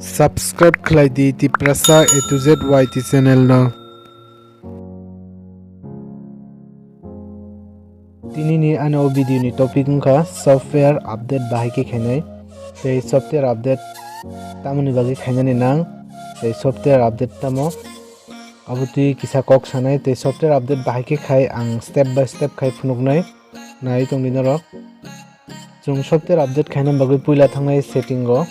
Subscribe khlaidi ti Prasa A to Z YT channel no. Tini ni ano video ni topic ka software update bahai ke khainai. Tei software update tamoni bagi khainani nang. Tei software update tamo abuti kisa kok sanai tei software update bahai ke khai ang step by step khai phunuknai nai tongni naro. Jung software update khaina bagi puila thangnai setting go.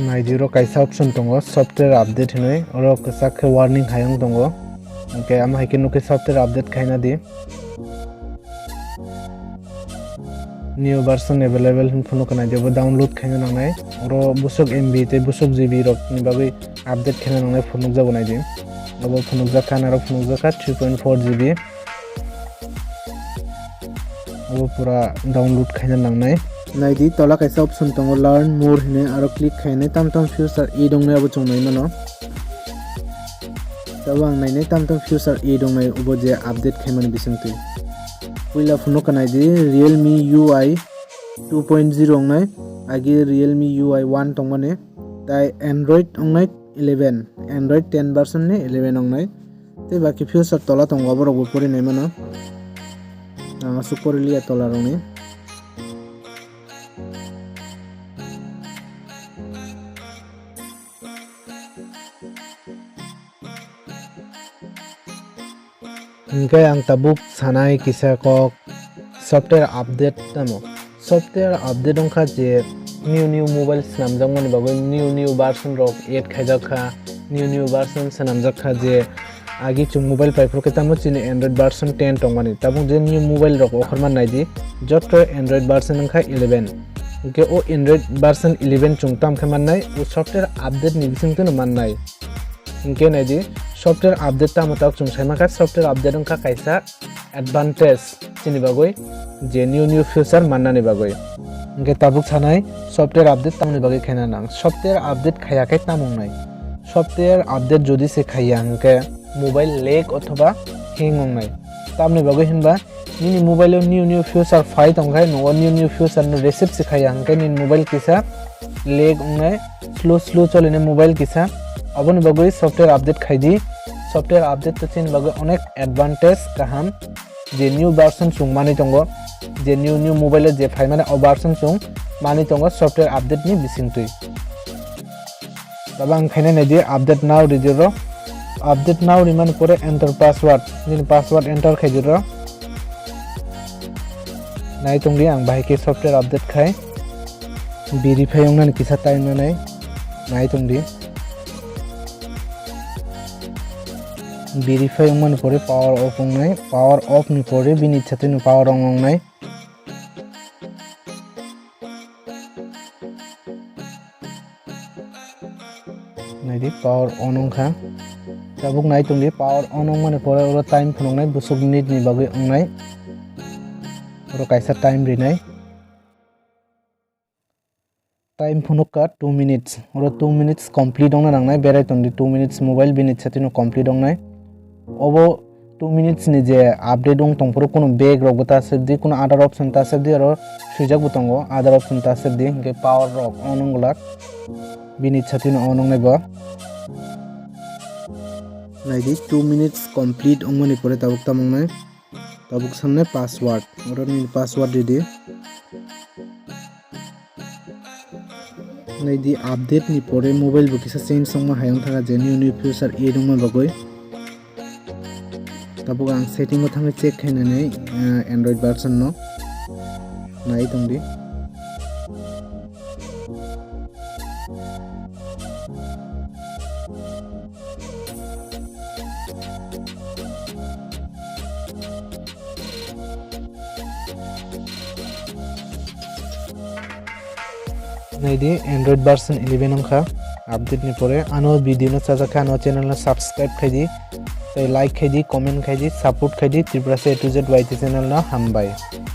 Naijiro kaisa option tongo software update hinoi oro kasak warning hayang tongo okay am haike nuke software update khaina di new version available hin phuno kana jebo download khaina nangnai oro busuk MB te busuk GB rok ni bagui update khaina nangnai phunuk jabo nai di abo phunuk ja kana ro phunuk ja ka 3.4 GB abo pura download khaina nangnai naidi tola kaisa option tongo learn more hine aro click khaine tamtam future e dongnai abo chongnai mano tabang naine tamtam future e dongnai ubo je update khaimani bisingtui puila phuno kanai di Realme UI 2.0 ongnai agi Realme UI 1 tongmane tai Android ongnai 11 Android 10 version ne 11 ongnai te baki future tola tongo abo rok pori nai mano anga sukorili tola rongni Hingkai ang tabuk sanai kisa kok software update tamo software update ongkha je new mobile sanamjak mani bagoi new version rok add khaijakha new version sanamjakha je agi chung mobile paipro ke tamo chini Android version 10 tongmani tabuk je new mobile rok okhorman naidi jotto Android version ongkha 11 hingke o Android version 11 chung tam khamannai o software update ni bisingtino mannai hingke naidi software update ta matak chung saimaka software update ongkha kaisa advantage chini bagoi je new feature mannani bagoi hingke tabuk sanai software update tamni bagoi khaina nang software update khaiyakai tamongnai software update jodi se khaiya hingke mobile lag othoba hang ongnai tamni bagoi hinba nini mobile new feature fai tongkhai no new feature no receive se khaiya hingke nin mobile kisa lag ongnai slow choline mobile kisa aboni bagoi software update khaidi software update to chin bagoi onek advantage kaham je new version chung mani tongo je new mobile je phai mane o version chung mani tongo software update ni bisingtui tabang khaine ne je update now rijero update now riman pore enter password jin password enter khaijero nai tongri ang bahai ke software update khai verify ongna kisa time nai tongri verify ongman pore power off ongnai power off ni pore bini chatini power on ongnai naidi power on ongkha tabuk nai tongdi power on ongmani pore oro time phunongnai busuk minute ni bagui ongnai oro kaisa time rinai time phunukka 2 minutes oro 2 minutes complete ongna nangnai berai tongdi 2 minutes mobile bini chatino complete ongnai obo 2 minutes ni je update ong tongpro kono back rok ta sebdi kono other option ta sebdi aro sujak butongo other option ta sebdi ke power rok on onglat bini chatino on ongnai ba naidi 2 minutes complete ongmani pore tabuk tamongnai tabuk samne password oro ni password didi naidi update ni pore mobile bu kisa change songma hayang thaga je new feature e dongma bagoi tabuk ang setting o thangai check khainani Android version no nai tongdi naidi Android version 11 ongkha update ni pore ano video no chajaka ano channel no subscribe khaidi like khaidi comment khaidi support khaidi Tripura A to Z YT channel no hambai।